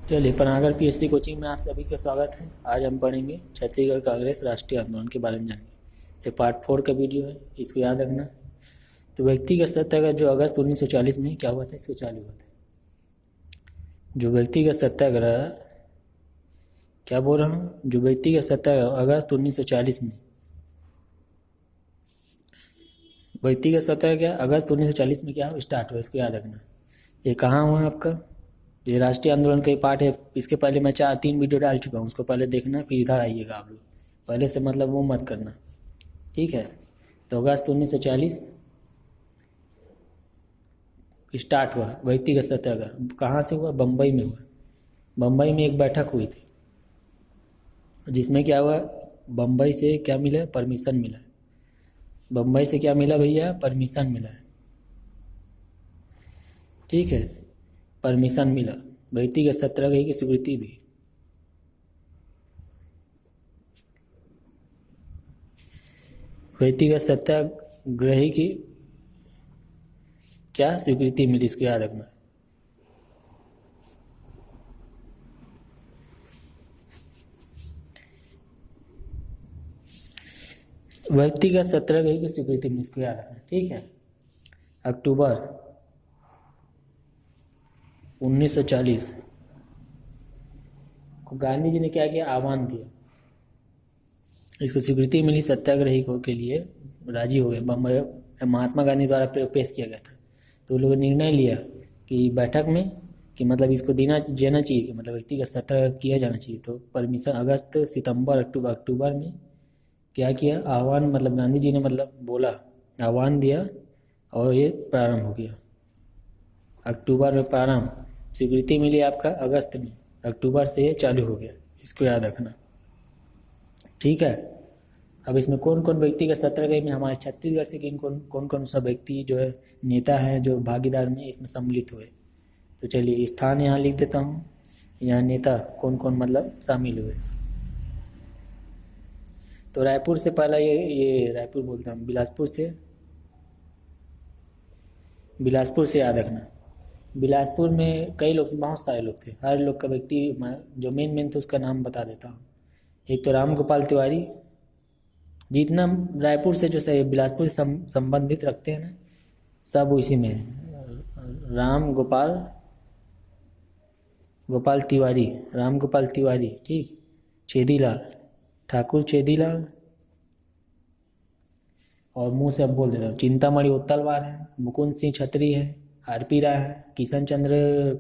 चलिए, Panagar PSC coaching में आप सभी का स्वागत है। आज हम पढ़ेंगे छत्तीसगढ़ कांग्रेस राष्ट्रीय आंदोलन के बारे में जानेंगे। ये पार्ट 4 का वीडियो है, इसको याद रखना। तो व्यक्तिगत सत्याग्रह जो अगस्त 1940 में क्या हुआ था, इसको चालू हुआ था। जो व्यक्तिगत सत्याग्रह, क्या बोल रहा हूँ, जो व्यक्तिगत सत्याग्रह अगस्त 1940 में, व्यक्तिगत सत्याग्रह क्या अगस्त 1940 में क्या स्टार्ट हुआ, इसको याद रखना। ये कहाँ हुआ आपका, ये राष्ट्रीय आंदोलन का ही पार्ट है। इसके पहले मैं 4-3 वीडियो डाल चुका हूँ, उसको पहले देखना, फिर इधर आइएगा आप लोग। पहले से मतलब वो मत करना, ठीक है। तो अगस्त 1940 स्टार्ट हुआ व्यक्तिगत सत्याग्रह। कहाँ से हुआ, बम्बई में हुआ। बम्बई में एक बैठक हुई थी, जिसमें क्या हुआ, बम्बई से क्या मिला, परमिशन मिला। बम्बई से क्या मिला भैया, परमिशन मिला, ठीक है। परमिशन मिला, व्यक्तिगत सत्याग्रह की स्वीकृति दी। व्यक्तिगत सत्याग्रही की क्या स्वीकृति मिली, इसको याद रखना। व्यक्तिगत सत्याग्रही की स्वीकृति मिली, इसको याद रखना, ठीक है। अक्टूबर 1940 को गांधी जी ने क्या किया, आह्वान दिया। इसको स्वीकृति मिली, सत्याग्रही को के लिए राजी हो गए। बम्बई महात्मा गांधी द्वारा पेश किया गया था। तो लोगों ने निर्णय लिया कि बैठक में कि मतलब इसको देना चाहिए, कि मतलब व्यक्तिगत सत्याग्रह किया जाना चाहिए। तो परमिशन अगस्त सितंबर अक्टूबर में क्या किया, आह्वान, मतलब गांधी जी ने मतलब बोला, आह्वान दिया, और ये प्रारंभ हो गया। अक्टूबर में प्रारंभ, स्वीकृति मिली आपका अगस्त में, अक्टूबर से ये चालू हो गया, इसको याद रखना, ठीक है। अब इसमें कौन कौन व्यक्तिगत सत्याग्रह में हमारे छत्तीसगढ़ से किन कौन कौन सा व्यक्ति जो है, नेता है जो भागीदार में इसमें सम्मिलित हुए। तो चलिए स्थान यहाँ लिख देता हूँ, यहाँ नेता कौन कौन मतलब शामिल हुए। तो रायपुर से पहला, ये रायपुर बोलता हूँ, बिलासपुर से याद रखना। बिलासपुर में कई लोग, बहुत सारे लोग थे, हर लोग का व्यक्ति जो मेन थे उसका नाम बता देता हूँ। एक तो राम गोपाल तिवारी, जितना रायपुर से जो सही बिलासपुर से संबंधित रखते हैं ना, सब उसी में है। गोपाल तिवारी, राम गोपाल तिवारी, ठीक। छेदीलाल ठाकुर, छेदीलाल, और मुंह से अब बोल देता हूँ, चिंतामणि उत्तलवार है, मुकुंद सिंह छतरी है, आरपी राय है, किशन चंद्र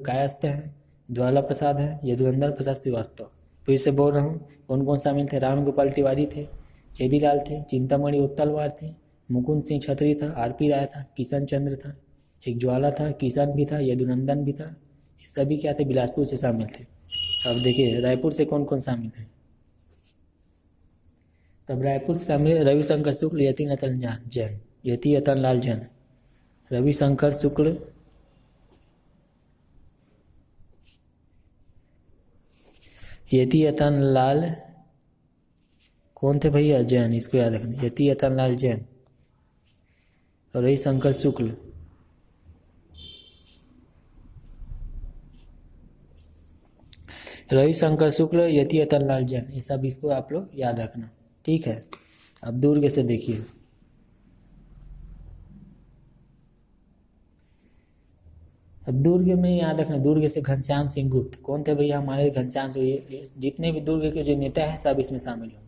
कायस्थ है, ज्वाला प्रसाद है, यदुवंदन प्रसाद श्रीवास्तव। फिर से बोल रहा हूँ, कौन कौन शामिल थे, राम गोपाल तिवारी थे, छेदीलाल थे, चिंतामणि उत्तलवार थे, मुकुंद सिंह छतरी था, आरपी राय था, किशन चंद्र था, एक ज्वाला था, किशन भी था, यदुनंदन भी था। ये सभी क्या थे, बिलासपुर से शामिल थे। अब देखिए रायपुर से कौन कौन शामिल थे। तब रायपुर से शामिल रविशंकर शुक्ल, यति यतन लाल जैन, रविशंकर शुक्ल, यति यतन लाल, कौन थे भैया, जैन, इसको याद रखना, यति यतन लाल जैन और रविशंकर शुक्ल। रविशंकर शुक्ल, यति यतन लाल जैन, ये सब इसको आप लोग याद रखना, ठीक है। अब दुर्ग से देखिए, अब दुर्ग में याद रखना, दुर्ग से घनश्याम सिंह गुप्त, कौन थे भैया हमारे घनश्याम सिंह, ये जितने भी दुर्ग के जो नेता हैं सब इसमें शामिल होंगे।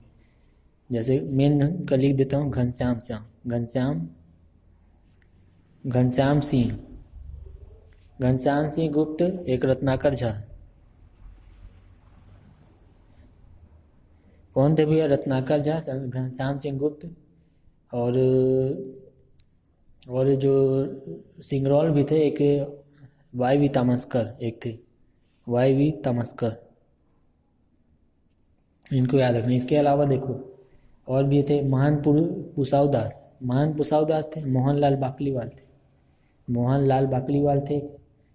जैसे मेन का लिख देता हूँ, घनश्याम सिंह गुप्त, एक रत्नाकर झा, कौन थे भैया, रत्नाकर झा, घनश्याम सिंह गुप्त, और जो सिंगरौल भी थे, एक वाई तामस्कर, एक थे वाई तामस्कर, इनको याद रखना। इसके अलावा देखो और भी थे, महान पुसाऊ दास थे, मोहनलाल बाकलीवाल थे,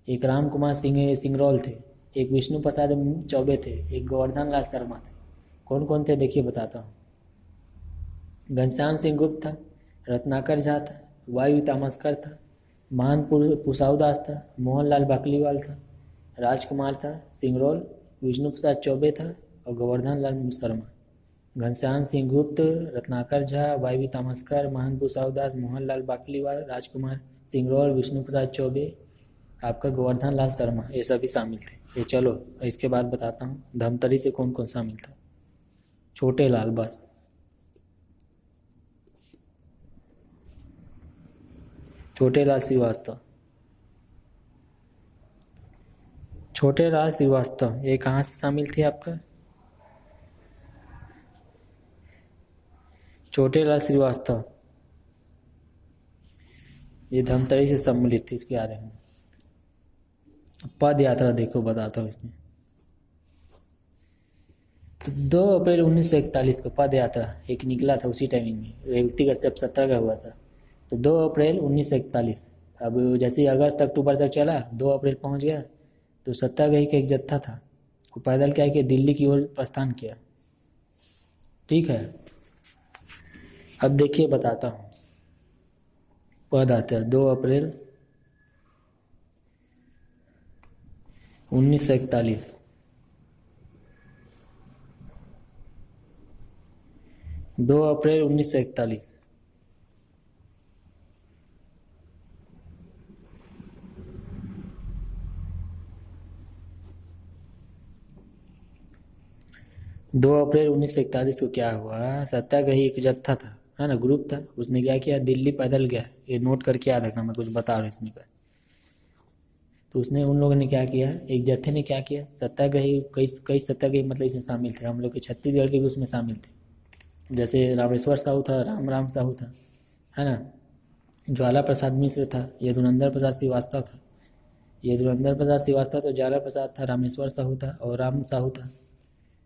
एक राम कुमार सिंगरौल थे, एक विष्णु प्रसाद चौबे थे, एक गोवर्धन लाल शर्मा थे। कौन कौन थे देखिए बताता हूँ। घनश्याम सिंह गुप्त था, रत्नाकर झा था, वाई तामस्कर था, महान पुसाऊ दास था, मोहनलाल बाकलीवाल था, राजकुमार था सिंगरौल, विष्णु प्रसाद चौबे था और गोवर्धन लाल शर्मा। घनश्याम सिंह गुप्त, रत्नाकर झा, वाई तामस्कर, महंत भूसावदास, मोहनलाल बाकलीवाल, राजकुमार सिंगरौल, विष्णु प्रसाद चौबे, आपका गोवर्धन लाल शर्मा, ये सभी शामिल थे। ये चलो इसके बाद बताता हूँ धमतरी से कौन कौन शामिल था। छोटे लाल, बस छोटे लाल श्रीवास्तव। छोटे लाल श्रीवास्तव ये कहाँ से शामिल थे आपका? छोटे लाल श्रीवास्तव ये धमतरी से सम्मिलित थे, इसको याद रखना। पद यात्रा देखो बताता हूँ इसमें। तो 2 अप्रैल 1941 को पद यात्रा एक निकला था, उसी टाइमिंग में व्यक्तिगत जब सत्याग्रह हुआ था। तो 2 अप्रैल 1941, अब जैसे ही अगस्त अक्टूबर तक चला, 2 अप्रैल पहुंच गया तो सत्याग्रही का एक जत्था था, वो पैदल क्या किया, दिल्ली की ओर प्रस्थान किया। ठीक है, अब देखिए बताता हूँ। पद आता है 2 अप्रैल 1941, 2 अप्रैल 1941। दो अप्रैल 1941 को क्या हुआ, सत्याग्रही एक जत्था था, है ना, ग्रुप था, उसने क्या किया, दिल्ली पैदल गया। ये नोट करके याद रखना, मैं कुछ बता रहा हूँ इसमें का। तो उसने, उन लोगों ने क्या किया, एक जत्थे ने क्या किया, सत्याग्रही कई सत्याग्रही मतलब इसमें शामिल थे, हम लोग के छत्तीसगढ़ के भी उसमें शामिल थे। जैसे रामेश्वर साहू था, राम साहू था, है ना, ज्वाला प्रसाद मिश्र था, यदुनंदन प्रसाद श्रीवास्तव था। यदुनंदन प्रसाद श्रीवास्तव तो ज्वाला प्रसाद था, रामेश्वर साहू था और राम साहू था।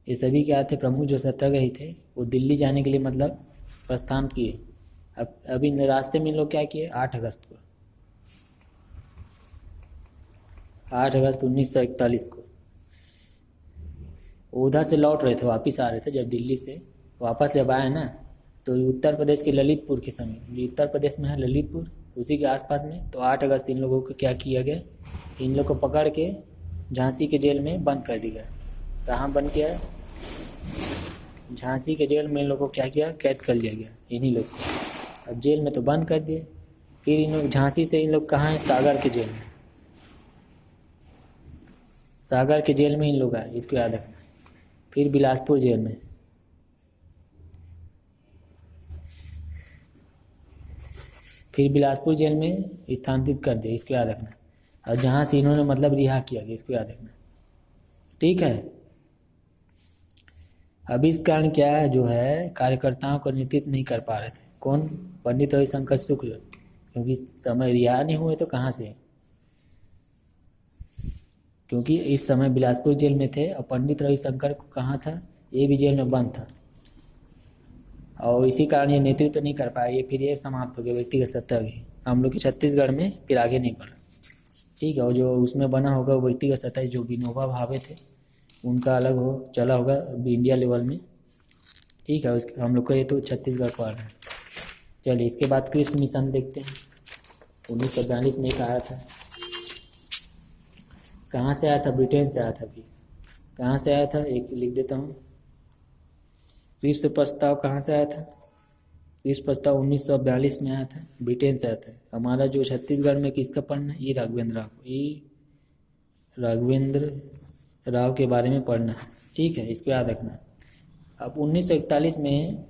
ये सभी क्या थे, प्रमुख जो सत्याग्रही थे, वो दिल्ली जाने के लिए मतलब प्रस्थान किए। अब अभी रास्ते में इन लोग क्या किए, 8 अगस्त को, 8 अगस्त 1941 को उधर से लौट रहे थे, वापस आ रहे थे। जब दिल्ली से वापस जब आए ना, तो उत्तर प्रदेश के ललितपुर के समय, उत्तर प्रदेश में है ललितपुर, उसी के आसपास में। तो 8 अगस्त इन लोगों को क्या किया गया, इन लोग को पकड़ के झांसी के जेल में बंद कर दिया गया। कहाँ बंद किया, झांसी के जेल में इन लोगों को क्या किया, कैद कर लिया गया इन्हीं लोग को। अब जेल में तो बंद कर दिए, फिर इन लोग झांसी से इन लोग कहाँ हैं, सागर के जेल में, सागर के जेल में इन लोग आए, इसको याद रखना। फिर बिलासपुर जेल में, फिर बिलासपुर जेल में स्थानांतरित कर दिया, इसको याद रखना। और जहाँ से इन्होंने मतलब रिहा किया गया, इसको याद रखना। ठीक है, अब इस कारण क्या जो है, कार्यकर्ताओं को नेतृत्व नहीं कर पा रहे थे। कौन, पंडित रविशंकर शुक्ल, क्योंकि समय रिहा नहीं हुए तो कहाँ से, क्योंकि इस समय बिलासपुर जेल में थे और पंडित रविशंकर को कहाँ था, ये भी जेल में बंद था, और इसी कारण ये नेतृत्व नहीं कर पाया। ये फिर ये समाप्त हो गया व्यक्तिगत सत्याग्रह हम लोग के छत्तीसगढ़ में, फिर आगे नहीं बढ़ा। ठीक है, और जो उसमें बना होगा वो व्यक्तिगत सत्याग्रह जो विनोबा भावे थे, उनका अलग हो चला होगा इंडिया लेवल में। ठीक है, उसके हम लोग को ये तो छत्तीसगढ़ को आ रहा है। चलिए इसके बाद क्रिप्स मिशन देखते हैं। 1942 में एक आया था, कहाँ से आया था, ब्रिटेन से आया था। अभी कहाँ से आया था, एक लिख देता हूँ। क्रिप्स प्रस्ताव कहाँ से आया था, क्रिप्स प्रस्ताव 1942 में आया था, ब्रिटेन से आया था। हमारा जो छत्तीसगढ़ में किसका पढ़ना है, ये राघवेंद्र राव, ये राघवेंद्र राव के बारे में पढ़ना है। ठीक है, इसको याद रखना। अब 1941 में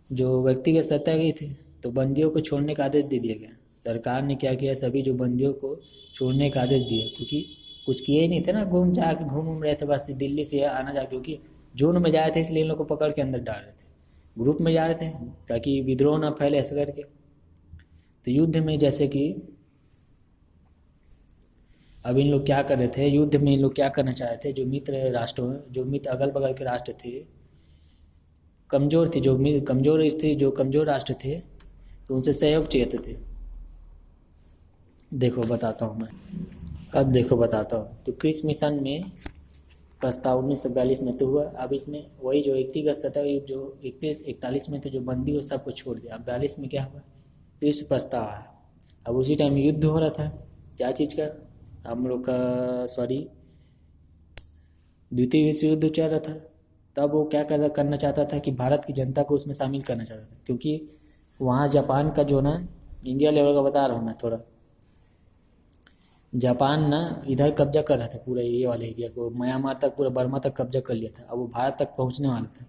जो व्यक्तिगत सत्याग्रही थे, तो बंदियों को छोड़ने का आदेश दे दिया गया। सरकार ने क्या किया, सभी जो बंदियों को छोड़ने का आदेश दिया, क्योंकि कुछ किए ही नहीं थे ना, घूम रहे थे बस दिल्ली से आना जा, क्योंकि जून में जा रहे थे इसलिए इन लोग को पकड़ के अंदर डाल रहे थे, ग्रुप में जा रहे थे ताकि विद्रोह ना फैले ऐसा करके। तो युद्ध में जैसे कि अब इन लोग क्या कर रहे थे, युद्ध में इन लोग क्या करना चाह रहे थे, जो मित्र राष्ट्रों, जो मित्र अगल बगल के राष्ट्र थे, कमज़ोर थे, जो कमज़ोर थे, जो कमज़ोर राष्ट्र थे, तो उनसे सहयोग चाहते थे। देखो बताता हूँ मैं, अब देखो बताता हूँ। तो क्रिप्स मिशन में प्रस्ताव 1942 में तो हुआ। अब इसमें वही जो व्यक्तिगत सत्याग्रह जो 41 में तो जो बंदी हो सबको छोड़ दिया। अब 42 में क्या हुआ, क्रिप्स प्रस्ताव आया। अब उसी टाइम युद्ध हो रहा था, क्या चीज़ का, हम लोग का सॉरी द्वितीय विश्व युद्ध चल रहा था, तब वो क्या करना चाहता था कि भारत की जनता को उसमें शामिल करना चाहता था, क्योंकि वहाँ जापान का जो ना, इंडिया लेवल का बता रहा हूँ मैं थोड़ा, जापान ना इधर कब्जा कर रहा था पूरा ये वाले एरिया को, म्यांमार तक पूरा बर्मा तक कब्जा कर लिया था। अब वो भारत तक पहुँचने वाला था,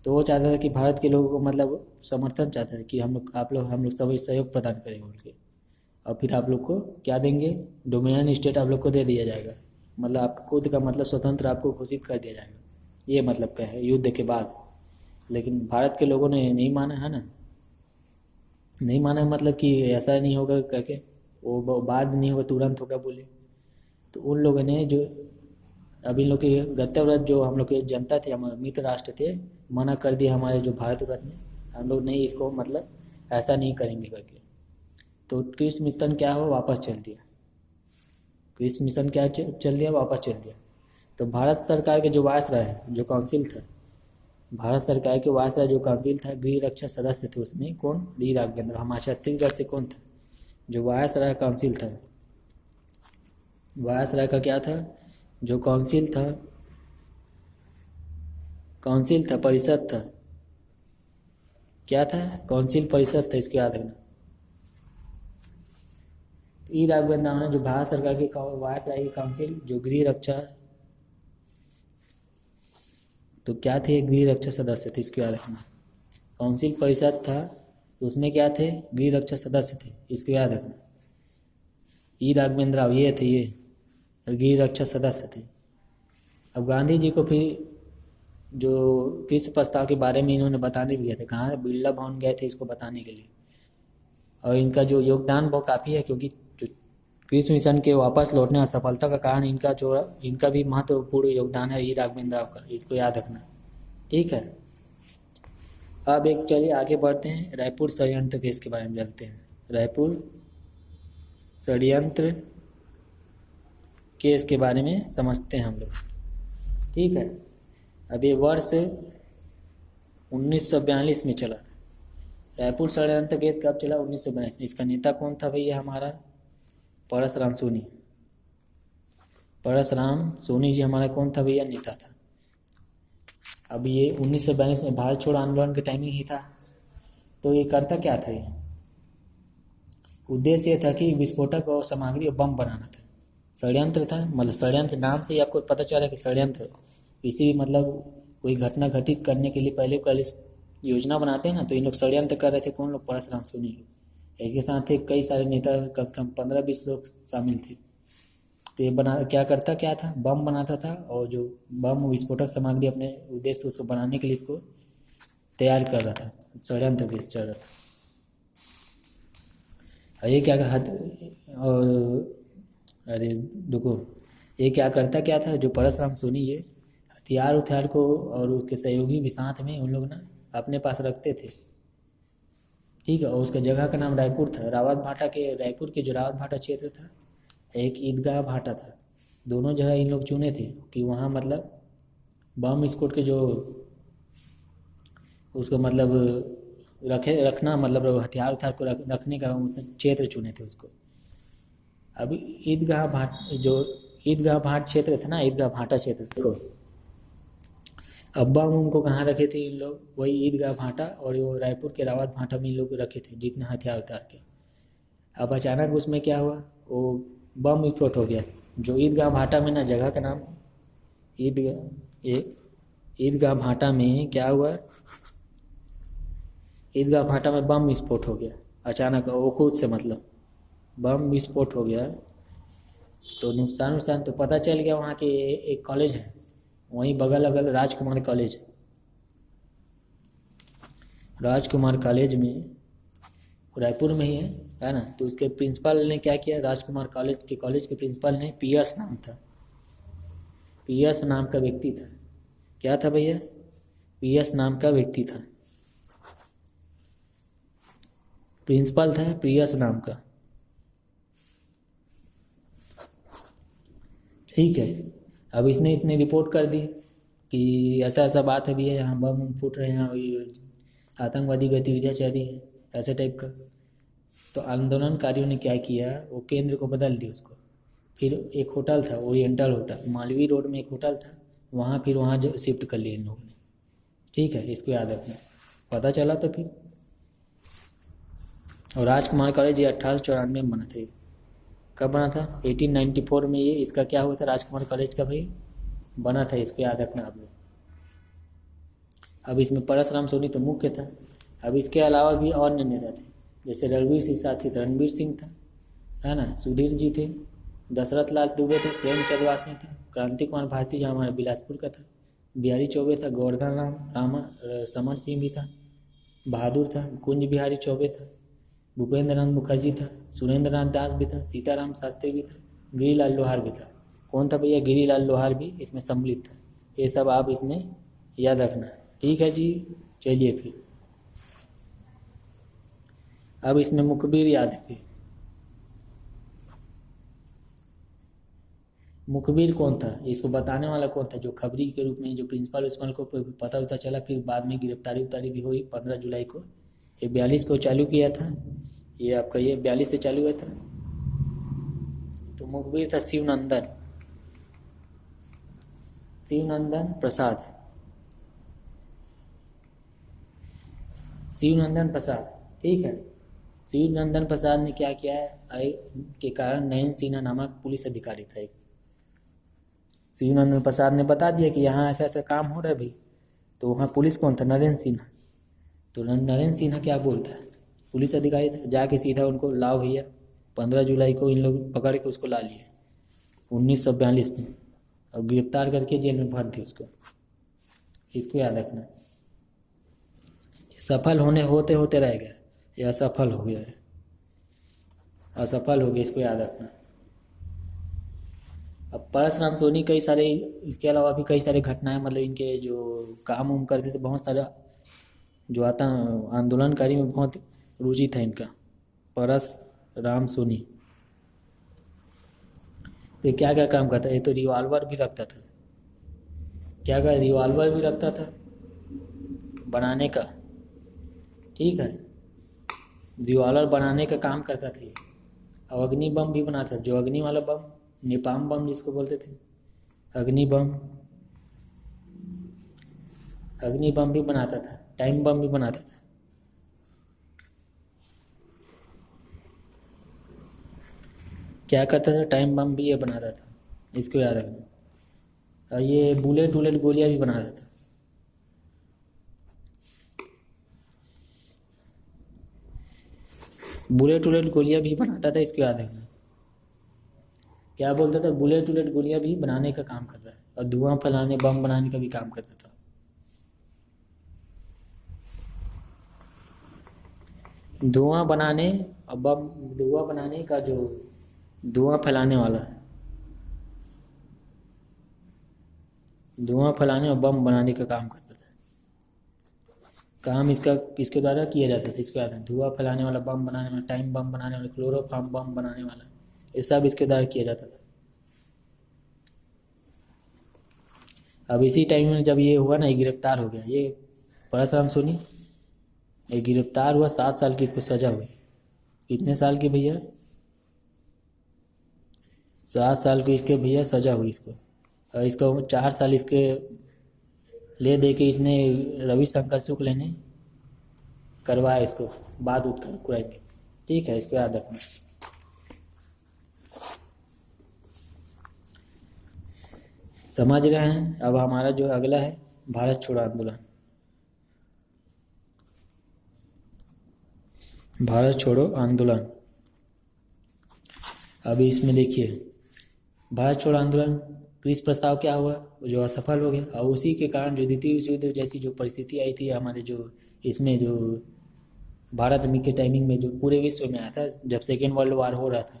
तो वो चाहता था कि भारत के लोगों को मतलब समर्थन चाहता था कि हम लोग सभी सहयोग प्रदान करेंगे बोल के, और फिर आप लोग को क्या देंगे, डोमिनियन स्टेट आप लोग को दे दिया जाएगा, मतलब आप खुद का मतलब स्वतंत्र आपको घोषित कर दिया जाएगा, ये मतलब क्या है युद्ध के बाद। लेकिन भारत के लोगों ने नहीं माना है ना, नहीं माना मतलब कि ऐसा नहीं होगा करके, वो बाद नहीं होगा तुरंत होगा बोले। तो उन लोगों ने जो अभी इन लोग के गत्यव्रत जो हम लोग के जनता थे, हमारे मित्र राष्ट्र थे, मना कर दिया हमारे जो भारत रत्न, हम लोग नहीं इसको मतलब ऐसा नहीं करेंगे करके। तो क्रिस मिशन क्या हो वापस चल दिया, क्रिस मिशन क्या चल दिया वापस चल दिया। तो भारत सरकार के जो वायसराय है जो काउंसिल था, भारत सरकार के वायसराय जो काउंसिल था, गृह रक्षा सदस्य थे उसमें कौन, डी राघवेंद्र, हमारे छत्तीसगढ़ से कौन था जो वायसराय काउंसिल था, वायसराय का क्या था जो काउंसिल था परिषद था, क्या था काउंसिल परिषद था, इसको याद रखना। ई राघवेंद्र ने जो भारत सरकार की वायसराय की काउंसिल जो गृह रक्षा, तो क्या थे गृह रक्षा सदस्य थे, इसको याद रखना। काउंसिल परिषद था तो उसमें क्या थे गृह रक्षा सदस्य थे, इसको याद रखना। ई राघवेंद्र राव ये थे, ये गृह रक्षा सदस्य थे। अब गांधी जी को फिर जो विश्व प्रस्ताव के बारे में इन्होंने बताने भी गए थे, कहाँ बिरला भवन गए थे इसको बताने के लिए, और इनका जो योगदान बहुत काफ़ी है, क्योंकि जो क्रिस मिशन के वापस लौटने और सफलता का कारण इनका भी महत्वपूर्ण योगदान है ई राघवेंद्र राव का, इसको याद रखना, ठीक है। अब एक चलिए आगे बढ़ते हैं, रायपुर षड्यंत्र केस के बारे में जानते हैं। रायपुर षड्यंत्र केस के बारे में समझते हैं हम लोग, ठीक है। अब ये वर्ष 1942 में चला था। रायपुर षड्यंत्र केस कब चला, 1942 में। इसका नेता कौन था भैया, हमारा परसराम सोनी, परसराम सोनी जी हमारा कौन था भैया, नेता था। अब ये 1942 में भारत छोड़ो आंदोलन के टाइमिंग ही था। तो ये करता क्या था, ये उद्देश्य ये था कि विस्फोटक और सामग्री और बम बनाना था, षड्यंत्र था। मतलब षड्यंत्र नाम से ही आपको पता चला कि षड्यंत्र किसी मतलब कोई घटना घटित करने के लिए पहले योजना बनाते हैं ना, तो इन लोग षड्यंत्र कर रहे थे। कौन लोग, परसराम सोनी लोग, इसके साथ एक कई सारे नेता कम से कम 15-20 लोग शामिल थे। तो ये क्या था, बम बनाता था, और जो बम विस्फोटक सामग्री अपने उद्देश्य उसको बनाने के लिए इसको तैयार कर रहा था, षड्यंत्र केस चल रहा था। और ये क्या और अरे रुको, ये क्या था जो परसराम सोनी, ये हथियार को और उसके सहयोगी भी साथ में उन लोग ना अपने पास रखते थे, ठीक है। और उसका जगह का नाम रायपुर था, रायपुर के जो रावत भाटा क्षेत्र था, एक ईदगाह भाटा था, दोनों जगह इन लोग चुने थे कि वहाँ मतलब बम विस्फोट के जो उसको मतलब रखना, मतलब हथियार को रखने का क्षेत्र चुने थे उसको। अभी ईदगाह भाट क्षेत्र था ना, ईदगाह भाटा क्षेत्र देखो, अब बम उनको कहाँ रखे थे इन लोग, वही ईदगाह भाटा और वो रायपुर के रावत भाटा में इन लोग रखे थे जितना हथियार के। अब अचानक उसमें क्या हुआ, वो बम विस्फोट हो गया। जो ईदगाह भाटा में ना, जगह का नाम ईदगाह भाटा में क्या हुआ, ईदगाह भाटा में बम विस्फोट हो गया अचानक, वो खुद से मतलब बम विस्फोट हो गया। तो नुकसान तो पता चल गया, वहाँ के एक कॉलेज है वहीं बगल अगल, राजकुमार कॉलेज में रायपुर में ही है ना। तो उसके प्रिंसिपल ने क्या किया, राजकुमार कॉलेज के प्रिंसिपल ने पियर्स नाम का व्यक्ति था। क्या था भैया, पियर्स नाम का व्यक्ति था, प्रिंसिपल था पियर्स नाम का, ठीक है। अब इसने रिपोर्ट कर दी कि ऐसा ऐसा बात है भैया, यहाँ बम फूट रहे हैं, ये आतंकवादी गतिविधियाँ चल रही है, ऐसे टाइप का। तो आंदोलनकारियों ने क्या किया, वो केंद्र को बदल दिया उसको, फिर एक होटल था ओरिएंटल होटल, मालवीय रोड में एक होटल था, वहाँ फिर वहाँ जो शिफ्ट कर लिए इन लोगों ने। ठीक है, इसको याद रखना। पता चला तो फिर। और राजकुमार कॉलेज ये 1894 में बना था। कब बना था? 1894 में ये इसका क्या हुआ था, राजकुमार कॉलेज का भाई बना था, इसको याद रखना आप लोग। अब इसमें परसराम सोनी तो मुख्य था। अब इसके अलावा भी और नेता थे, जैसे रणवीर सिंह शास्त्री था, रणवीर सिंह था, है ना, सुधीर जी थे, दशरथ लाल दुबे थे, प्रेमचंद वासनी थे, क्रांति कुमार भारती जो हमारे बिलासपुर का था, बिहारी चौबे था, गोवर्धन राम रामा समर सिंह भी था, बहादुर था, कुंज बिहारी चौबे था, भूपेंद्र नाथ मुखर्जी था, सुरेंद्र नाथ दास भी था, सीताराम शास्त्री भी था, गिरीलाल लोहार भी था। कौन था भैया? गिरीलाल लोहार भी इसमें सम्मिलित था। ये सब आप इसमें याद रखना। ठीक है जी, चलिए फिर अब इसमें मुखबिर याद है। मुखबिर कौन था? इसको बताने वाला कौन था? जो खबरी के रूप में जो प्रिंसिपल उस्मान को पता चला, फिर बाद में गिरफ्तारी उतारी भी हुई 15 जुलाई को। ये 42 को चालू किया था, ये आपका ये 42 से चालू हुआ था। तो मुखबिर था शिवनंदन प्रसाद, शिवनंदन प्रसाद। ठीक है, शिवनंदन प्रसाद ने क्या किया है, आय के कारण नयन सिन्हा नामक पुलिस अधिकारी था एक। शिवनंदन प्रसाद ने बता दिया कि यहाँ ऐसा ऐसा काम हो रहा है भाई। तो वहाँ पुलिस कौन था? नरेंद्र सिन्हा। तो नरेंद्र सिन्हा क्या बोलता है, पुलिस अधिकारी था, जाके सीधा उनको लाओ भैया। 15 जुलाई को इन लोग पकड़ के उसको ला लिए 1942 में, और गिरफ्तार करके जेल में भर दिए उसको। इसको याद रखना। सफल होते होते रह गया, ये असफल हो गया है, असफल हो गया, इसको याद रखना। अब परसराम सोनी कई सारे, इसके अलावा भी कई सारे घटनाएं, मतलब इनके जो काम उम करते थे, बहुत सारा जो आता आंदोलनकारी में बहुत रुचि था इनका, परसराम सोनी। तो क्या क्या काम करता? ये तो रिवॉल्वर भी रखता था। क्या क्या? रिवॉल्वर भी रखता था बनाने का। ठीक है, रिवॉल्वर बनाने का काम करता था। और अग्नि बम भी बनाता था, जो अग्नि वाला बम, नेपाम बम जिसको बोलते थे, अग्नि बम भी बनाता था, टाइम बम भी बनाता था। क्या करता था? टाइम बम भी ये बनाता था, इसको याद रखना। और ये बुलेट गोलियां भी बनाता था। बुलेट गोलियां भी बनाता था, इसको याद रखना। क्या बोलता था? बुलेट गोलियां भी बनाने का काम करता है, और धुआं फैलाने, बम बनाने का भी काम करता था। धुआं बनाने और बम, धुआं बनाने का, जो धुआं फैलाने वाला है, धुआं फैलाने और बम बनाने का काम करता था। काम इसका किसके द्वारा किया जाता था? इसको याद है, धुआं फैलाने वाला, बम बनाने वाला, टाइम बम बनाने वाला, क्लोरोफॉर्म बम बनाने वाला, ये सब इसके द्वारा किया जाता था। अब इसी टाइम में जब ये हुआ ना, ये गिरफ्तार हो गया, ये परसराम सोनी, ये गिरफ्तार हुआ, 7 साल की इसको सजा हुई। कितने साल की भैया? 7 साल की इसके भैया सजा हुई इसको। और इसको 4 साल इसके ले दे के इसने रविशंकर शुक्ल ने करवाया इसको, बाद उत्तर कुराएंगे। ठीक है, इसको याद रखना। समझ रहे हैं? अब हमारा जो अगला है भारत छोड़ो आंदोलन। भारत छोड़ो आंदोलन। अभी इसमें देखिए, भारत छोड़ो आंदोलन क्रिस प्रस्ताव क्या हुआ, जो असफल हो गया, और उसी के कारण जो द्वितीय विश्व युद्ध जैसी जो परिस्थिति आई थी हमारे जो इसमें, जो भारत में के टाइमिंग में जो पूरे विश्व में आया था, जब सेकेंड वर्ल्ड वार हो रहा था,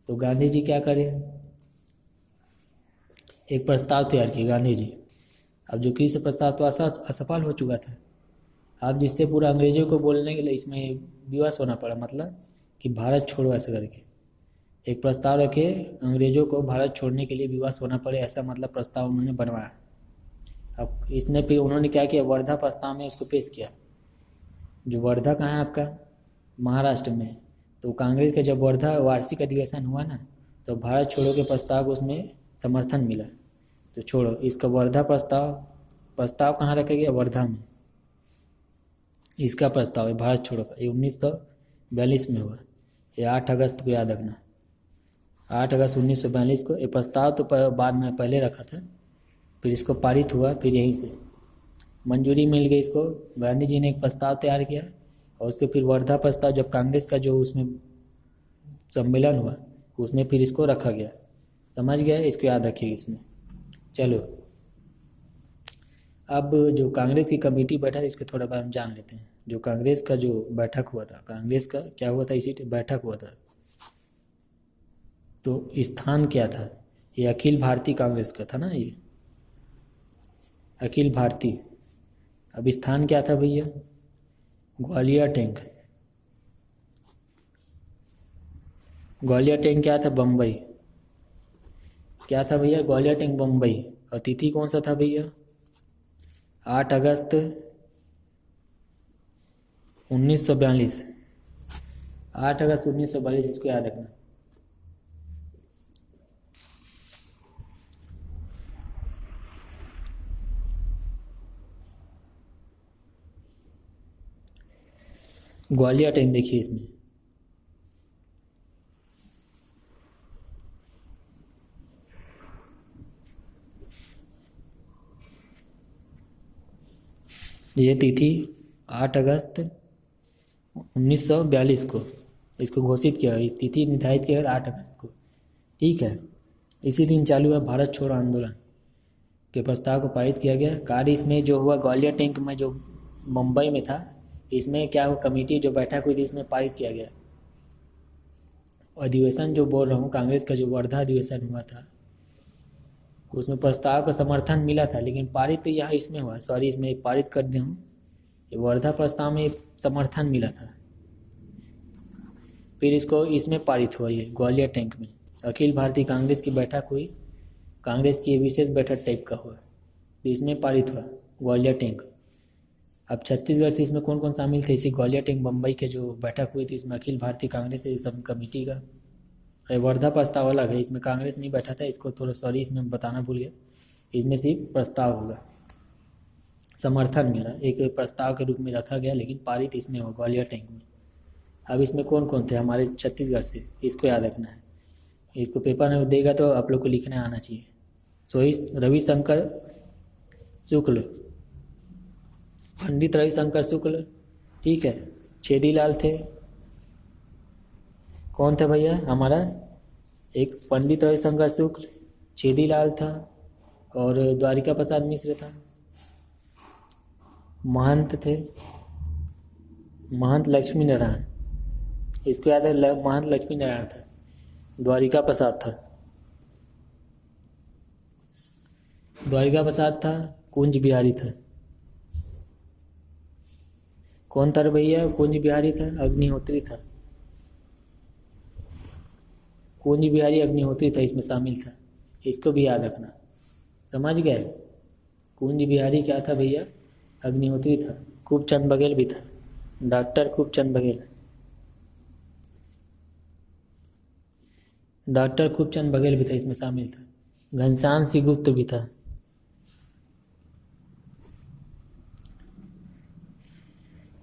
तो गांधी जी क्या करे, एक प्रस्ताव तैयार किया गांधी जी। अब जो क्रिस प्रस्ताव तो असफल हो चुका था, अब जिससे पूरा अंग्रेजों को बोलने के लिए इसमें विवश होना पड़ा, मतलब कि भारत छोड़ो ऐसा करके एक प्रस्ताव रखे, अंग्रेजों को भारत छोड़ने के लिए विवश होना पड़े, ऐसा मतलब प्रस्ताव उन्होंने बनवाया। अब इसने फिर उन्होंने क्या किया, वर्धा प्रस्ताव में उसको पेश किया। जो वर्धा कहाँ है आपका? महाराष्ट्र में। तो कांग्रेस का जब वर्धा वार्षिक अधिवेशन हुआ ना, तो भारत छोड़ो के प्रस्ताव को उसमें समर्थन मिला। तो छोड़ो इसका वर्धा प्रस्ताव, प्रस्ताव कहाँ रखा गया? वर्धा में। इसका प्रस्ताव है भारत छोड़ो का, ये 1942 में हुआ। ये 8 अगस्त को याद रखना, 8 अगस्त 1942 को। ये प्रस्ताव तो बाद में पहले रखा था, फिर इसको पारित हुआ, फिर यहीं से मंजूरी मिल गई इसको। गांधी जी ने एक प्रस्ताव तैयार किया और उसके फिर वर्धा प्रस्ताव, जब कांग्रेस का जो उसमें सम्मेलन हुआ उसमें फिर इसको रखा गया। समझ गया? इसको याद रखिए इसमें। चलो अब जो कांग्रेस की कमेटी बैठा था इसके थोड़ा बार हम जान लेते हैं। जो कांग्रेस का जो बैठक हुआ था, कांग्रेस का क्या हुआ था? इसी बैठक हुआ था। तो स्थान क्या था? ये अखिल भारतीय कांग्रेस का था ना, ये अखिल भारतीय। अब स्थान क्या था भैया? ग्वालियर टैंक। ग्वालियर टैंक क्या था? बम्बई। क्या था भैया? ग्वालियर टैंक बम्बई। और तिथि कौन सा था भैया? 8 अगस्त 1942। 8 अगस्त 1942, इसको याद रखना। ग्वालियर टैंक देखिए इसमें। ये तिथि 8 अगस्त 1942 को इसको घोषित किया, इस तिथि निर्धारित किया गया 8 अगस्त को। ठीक है, इसी दिन चालू हुआ भारत छोड़ो आंदोलन के प्रस्ताव को पारित किया गया। कार्य इसमें जो हुआ ग्वालियर टैंक में, जो मुंबई में था, इसमें क्या हुआ? कमेटी जो बैठक हुई थी इसमें पारित किया गया। अधिवेशन जो बोल रहा हूँ, कांग्रेस का जो वर्धा अधिवेशन हुआ था उसमें प्रस्ताव का समर्थन मिला था, लेकिन पारित तो यहाँ इसमें हुआ, सॉरी इसमें पारित कर दे हूँ। ये वर्धा प्रस्ताव में समर्थन मिला था, फिर इसको इसमें पारित हुआ, ये ग्वालियर टैंक में। अखिल भारतीय कांग्रेस की बैठक हुई, कांग्रेस की विशेष बैठक टाइप का हुआ, फिर इसमें पारित हुआ ग्वालियर टैंक। अब छत्तीसगढ़ से इसमें कौन कौन शामिल थे? इसी ग्वालियर टैंक बम्बई के जो बैठक हुई थी इसमें अखिल भारतीय कांग्रेस सब कमेटी का। वर्धा प्रस्ताव अलग है, इसमें कांग्रेस नहीं बैठा था, इसको थोड़ा सॉरी इसमें बताना भूल गया। इसमें सिर्फ प्रस्ताव होगा, समर्थन मिला, एक प्रस्ताव के रूप में रखा गया, लेकिन पारित इसमें हो ग्वालियर टैंक में। अब इसमें कौन कौन थे हमारे छत्तीसगढ़ से, इसको याद रखना है। इसको पेपर में देगा तो आप लोग को लिखना आना चाहिए। रविशंकर शुक्ल, पंडित रविशंकर शुक्ल, ठीक है। छेदीलाल थे, कौन थे भैया हमारा? एक पंडित रविशंकर शुक्ल, छेदीलाल था और द्वारिका प्रसाद मिश्र था। महंत थे, महंत लक्ष्मी नारायण, इसको याद है, महंत लक्ष्मी नारायण था। द्वारिका प्रसाद था, द्वारिका प्रसाद था। कुंज बिहारी था, कौन था भैया? कुंज बिहारी था। अग्निहोत्री था, कुंज बिहारी अग्निहोत्री था, इसमें शामिल था, इसको भी याद रखना। समझ गए? कुंज बिहारी क्या था भैया? अग्निहोत्री था। खूबचंद बघेल भी था, डॉक्टर खूबचंद बघेल, डॉक्टर खूबचंद बघेल भी था, इसमें शामिल था। घनश्याम सिंह गुप्त भी था,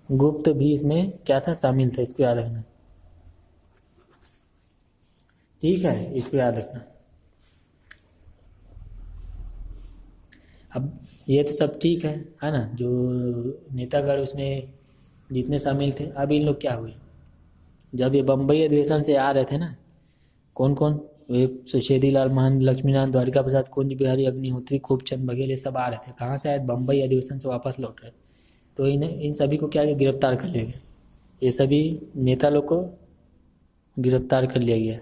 गुप्त भी इसमें क्या था? शामिल था, इसको याद रखना। ठीक है, इसको याद रखना। अब ये तो सब ठीक है ना, जो नेतागढ़ उसमें जितने शामिल थे। अब इन लोग क्या हुए, जब ये बम्बई अधिवेशन से आ रहे थे ना, कौन कौन? ये छेदीलाल, महंत लक्ष्मीनारायण, द्वारिका प्रसाद, कुंज बिहारी अग्निहोत्री, खूबचंद बघेल, ये सब आ रहे थे। कहाँ से आए? बम्बई अधिवेशन से वापस लौट रहे। तो इन सभी को क्या गिरफ्तार कर लिया गया, ये सभी नेता लोग को गिरफ्तार कर लिया गया।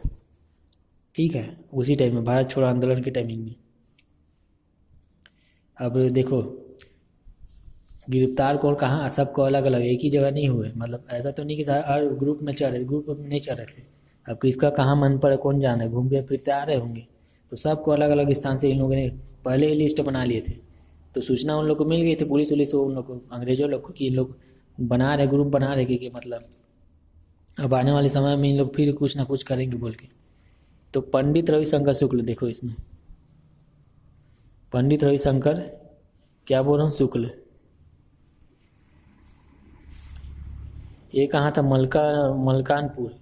ठीक है, उसी टाइम में भारत छोड़ो आंदोलन के टाइमिंग में। अब देखो गिरफ्तार कौन कहाँ, सबको अलग अलग, एक ही जगह नहीं हुए। मतलब ऐसा तो नहीं कि हर ग्रुप में चल रहे थे, ग्रुप में नहीं चल रहे थे। अब किसका कहाँ मन पर कौन जाना है, घूम के फिरते आ रहे होंगे, तो सबको अलग अलग स्थान से इन लोगों ने पहले ही लिस्ट बना लिए थे। तो सूचना उन लोग को मिल गई थी, पुलिस उलिस उन लोग को, अंग्रेजों लोग को, कि इन लोग बना रहे, ग्रुप बना रहे कि मतलब अब आने वाले समय में इन लोग फिर कुछ ना कुछ करेंगे बोल के। तो पंडित रविशंकर शुक्ल, देखो इसमें पंडित रविशंकर क्या बोल रहा हूँ शुक्ल, ये कहाँ था, मलकानपुर,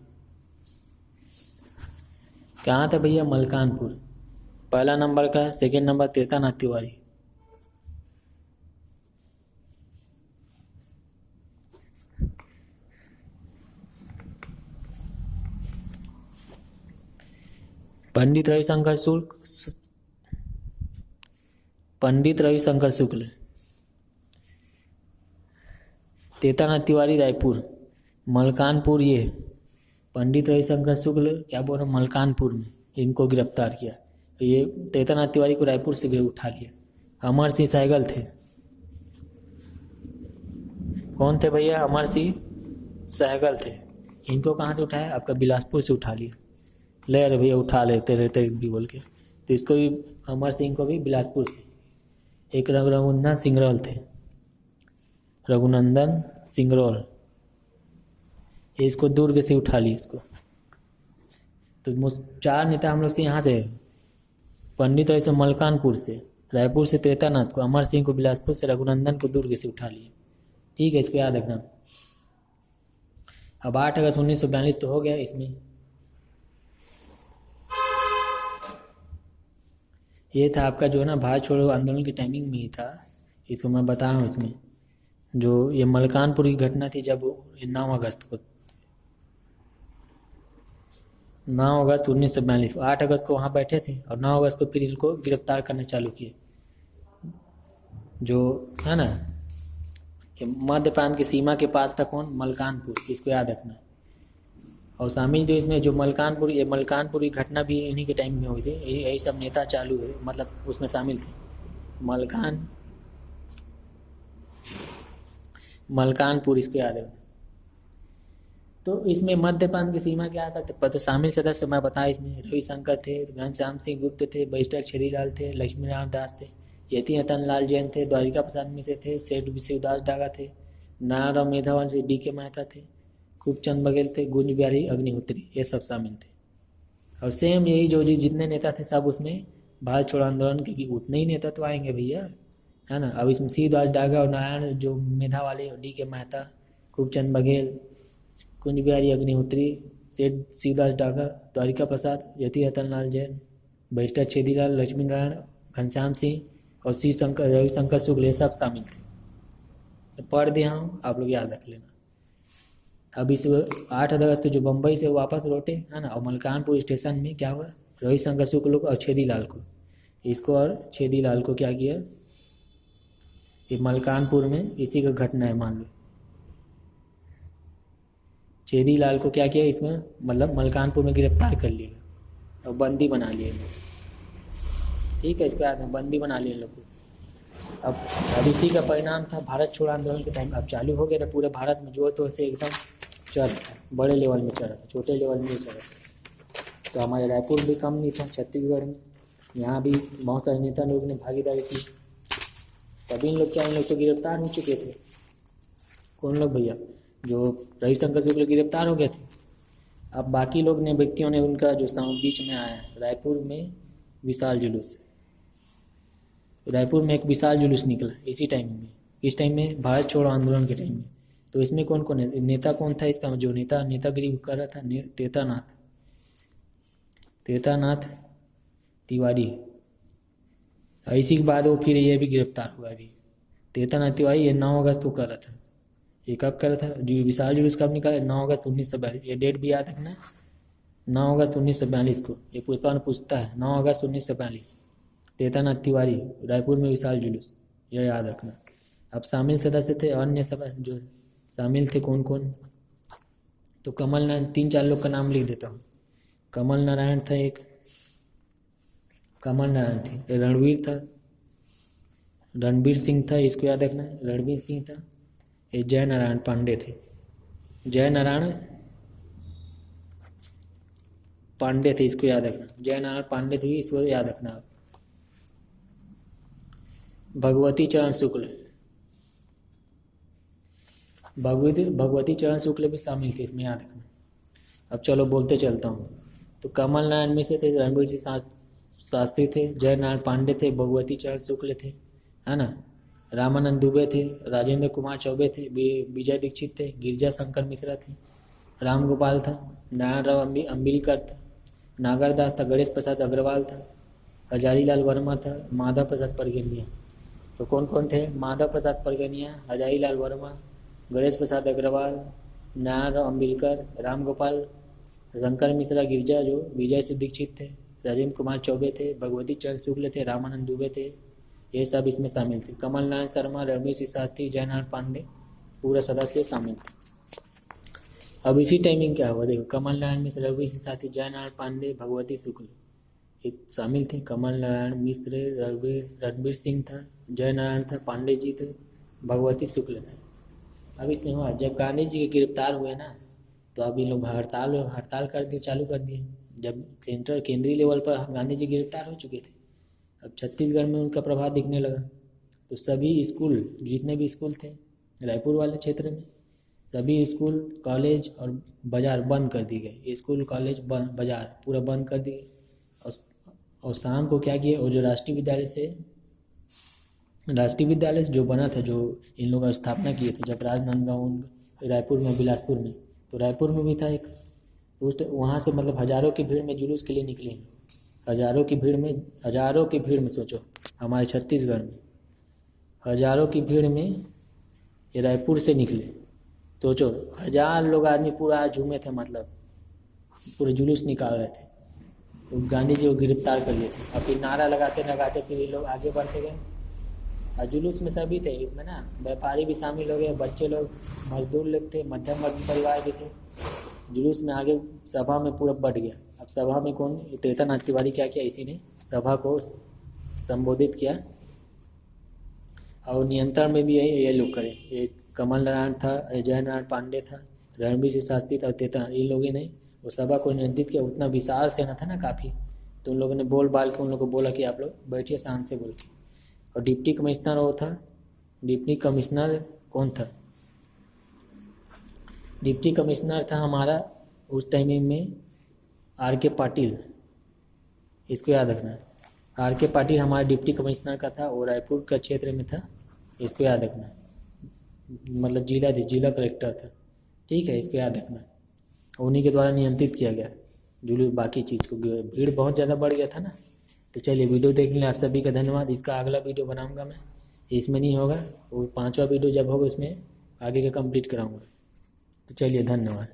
कहाँ था भैया, मलकानपुर। पहला नंबर का है, सेकेंड नंबर तीर्थनाथ तिवारी। पंडित रविशंकर शुक्ल, तीर्थनाथ तिवारी रायपुर, मलकानपुर ये पंडित रविशंकर शुक्ल क्या बोल रहा, मलकानपुर में इनको गिरफ्तार किया। ये तीर्थनाथ तिवारी को रायपुर से उठा लिया। अमर सिंह सहगल थे, कौन थे भैया, अमर सिंह सहगल थे। इनको कहाँ से उठाया, आपका बिलासपुर से उठा लिया। ले अरे भैया उठा लेते रहते भी बोल के, तो इसको भी, अमर सिंह को भी बिलासपुर से। एक रघुनंदन सिंगरौल थे, रघुनंदन सिंगरौल, इसको दुर्ग से उठा लिया इसको। तो 4 नेता हम लोग से यहाँ से, पंडित ऐसे मलकानपुर से, रायपुर से तीर्थनाथ को, अमर सिंह को बिलासपुर से, रघुनंदन को दुर्ग से उठा लिए। ठीक है, इसको याद रखना। अब 8 अगस्त 1942 तो हो गया। इसमें ये था आपका जो है ना, भारत छोड़ो आंदोलन की टाइमिंग में ही था। इसको मैं बता रहा हूँ। इसमें जो ये मलकानपुर की घटना थी, जब 9 अगस्त को, 9 अगस्त 1942, 8 अगस्त को वहाँ बैठे थे और 9 अगस्त को फिर इनको गिरफ्तार करना चालू किए। जो है ना, कि मध्य प्रांत की सीमा के पास था कौन, मलकानपुर, इसको याद रखना। और शामिल जो इसमें जो मलकानपुर, ये मलकानपुर की घटना भी इन्हीं के टाइम में हुई थी। यही सब नेता चालू है, मतलब उसमें शामिल थे। मलकानपुर इसको याद रखना। तो इसमें मध्य प्रांत की सीमा क्या था, तो शामिल सदस्य मैं बताया इसमें रविशंकर थे, घनश्याम सिंह गुप्त थे, बैरिस्टर छेदीलाल थे, लक्ष्मीनारायण दास थे, यति रतन लाल जैन थे, द्वारिका प्रसाद मिश्र थे, सेठ शिवदास डागा थे, नारायण मेधावान से डी के मेहता थे, खूबचंद बघेल थे, गुंज बिहारी अग्निहोत्री, ये सब शामिल थे। और सेम यही जो जितने नेता थे सब उसमें भारत छोड़ो आंदोलन के, उतने ही नेता तो आएंगे भैया, है ना। अब इसमें शिवदास डागा और नारायण जो मेधा वाले, डी के मेहता, खूबचंद बघेल, कुंज बिहारी अग्निहोत्री, सेठ शिवदास डागा, द्वारिका प्रसाद, यति रतन लाल जैन, बैरिस्टर छेदीलाल, लक्ष्मी नारायण, घनश्याम सिंह और रविशंकर शुक्ल, ये सब शामिल थे। पढ़ दिया हूँ, आप लोग याद रख लेना। अब इस 8 अगस्त जो बम्बई से वापस लौटे, है ना, और मलकानपुर स्टेशन में क्या हुआ, रविशंकर शुक्ल को और छेदीलाल को, इसको और छेदीलाल को क्या किया, ये मलकानपुर में इसी का घटना है मान लो। छेदीलाल को क्या किया इसमें, मतलब मलकानपुर में गिरफ्तार कर लिया और बंदी बना लिए लोग। ठीक है, इसके बाद में बंदी बना लिए लोग। अब इसी का परिणाम था भारत छोड़ो आंदोलन के टाइम। अब चालू हो गया था पूरे भारत में, जोर तोर से एकदम चल रहा था, बड़े लेवल में चल रहा था, छोटे लेवल में नहीं चल रहा था। तो हमारे रायपुर भी कम नहीं था, छत्तीसगढ़ में, यहाँ भी बहुत सारे नेता लोग ने भागीदारी की। तभी इन लोग तो गिरफ्तार हो चुके थे। कौन लोग भैया, जो रविशंकर शुक्ल गिरफ्तार हो गए थे। अब बाकी लोग ने, व्यक्तियों ने, उनका जो बीच में आया, रायपुर में विशाल जुलूस, रायपुर में एक विशाल जुलूस निकला इसी टाइम में, इस टाइम में भारत छोड़ो आंदोलन के टाइम में। तो इसमें कौन कौन है, नेता कौन था इसका, जो नेतागिरी कर रहा था, तीर्थनाथ तिवारी। इसी के बाद वो फिर ये भी गिरफ्तार हुआ। अभी तीर्थनाथ तिवारी ये 9 अगस्त को कर रहा था। ये कब कर रहा था, जो विशाल जुलूस कब निकाला, 9 अगस्त 1942, ये डेट भी याद रखना, 9 अगस्त 1942 को। ये पूछता है 9 अगस्त 1942, तीर्थनाथ तिवारी, रायपुर में विशाल जुलूस, यह याद रखना। अब शामिल सदस्य थे, अन्य सदस्य जो शामिल थे कौन कौन, तो कमल नारायण, 3-4 लोग का नाम लिख देता हूँ। कमल नारायण था एक, कमल नारायण थे, रणबीर सिंह था, इसको याद रखना, रणबीर सिंह था। ये जय नारायण पांडे थे, जय नारायण पांडे थे, इसको याद रखना, जय नारायण पांडे थे, इसको याद रखना आप। भगवती चरण शुक्ल, भगवती चरण शुक्ल भी शामिल थे, इसमें याद रखना। अब चलो बोलते चलता हूँ। तो कमल नारायण मिश्र थे, रणबीर सिंह शास्त्री थे, जय नारायण पांडे थे, भगवती चरण शुक्ल थे, है ना, रामानंद दुबे थे, राजेंद्र कुमार चौबे थे, विजय दीक्षित थे, गिरिजा शंकर मिश्रा थे, राम गोपाल था, नारायण राव अम्बिलकर था, नागरदास था, गणेश प्रसाद अग्रवाल था, हजारीलाल वर्मा था, माधव प्रसाद परगनिया। तो कौन कौन थे? माधव प्रसाद परगनिया, हजारीलाल वर्मा, गणेश प्रसाद अग्रवाल, नारायण राव अम्बिलकर, राम गोपाल, शंकर मिश्रा, गिरजा जो विजय से दीक्षित थे, राजेंद्र कुमार चौबे थे, भगवती चरण शुक्ल थे, रामानंद दुबे थे, ये सब इसमें शामिल थे। कमल नारायण शर्मा, रणबीर सिंह शास्त्री, जय नारायण पांडे पूरा सदस्य शामिल थे। अब इसी टाइमिंग क्या हुआ देखो, कमल नारायण मिश्र, रणबीर सिंह शास्त्री, जय नारायण पांडे, भगवती शुक्ल ये शामिल थे। कमल नारायण मिश्र, रणबीर सिंह था, जय नारायण था, पांडे जी थे, भगवती शुक्ल थे। अब इसमें हुआ जब गांधी जी के गिरफ्तार हुए ना, तो अब ये लोग हड़ताल कर दिए, चालू कर दिए। जब केंद्रीय लेवल पर गांधी जी गिरफ्तार हो चुके थे, अब छत्तीसगढ़ में उनका प्रभाव दिखने लगा। तो सभी स्कूल, जितने भी स्कूल थे रायपुर वाले क्षेत्र में, सभी स्कूल कॉलेज और बाज़ार बंद कर दिए गए। स्कूल कॉलेज बाज़ार पूरा बंद कर दिए। और शाम को क्या किए, और जो राष्ट्रीय विद्यालय जो बना था, जो इन लोगों ने स्थापना किए थे जब राजनांदगांव, रायपुर में, बिलासपुर में, तो रायपुर में भी था एक। तो उस वहाँ से मतलब हज़ारों की भीड़ में जुलूस के लिए निकले, हज़ारों की भीड़ में सोचो, हमारे छत्तीसगढ़ में हज़ारों की भीड़ में ये रायपुर से निकले। सोचो 1000 लोग आदमी पूरा झूमे थे, मतलब पूरे जुलूस निकाल रहे थे। तो गांधी जी को गिरफ्तार कर लिए थे। और फिर नारा लगाते लगाते फिर ये लोग आगे बढ़ते गए। और जुलूस में सभी थे, इसमें ना व्यापारी भी शामिल हो गए, बच्चे लोग, मजदूर लोग थे, मध्यम वर्ग परिवार भी थे। जुलूस में आगे सभा में पूरा बढ़ गया। अब सभा में कौन, तीर्थनाथ तिवारी क्या किया, इसी ने सभा को संबोधित किया। और नियंत्रण में भी ये लोग करे, ये कमल नारायण था, जय नारायण पांडे था, रणबीर सिंह शास्त्री था, तीर्थनाथ, ये लोगों ने वो सभा को नियंत्रित किया। उतना विशाल सेना था ना काफ़ी, तो उन लोगों ने बोल बाल के उन लोगों को बोला कि आप लोग बैठिए शांत से बोल के। और डिप्टी कमिश्नर वो था, डिप्टी कमिश्नर कौन था? डिप्टी कमिश्नर था हमारा उस टाइमिंग में R.K. पाटिल, इसको याद रखना। R.K. पाटिल हमारा डिप्टी कमिश्नर का था, और रायपुर का क्षेत्र में था, इसको याद रखना। मतलब जिला कलेक्टर था, ठीक है, इसको याद रखना। उन्हीं के द्वारा नियंत्रित किया गया जुलूस, बाकी चीज़ को। भीड़ बहुत ज़्यादा बढ़ गया था ना। तो चलिए, वीडियो देखने के लिए आप सभी का धन्यवाद। इसका अगला वीडियो बनाऊंगा मैं, इसमें नहीं होगा, वो 5वां वीडियो जब होगा उसमें आगे का कंप्लीट कराऊंगा। तो चलिए, धन्यवाद।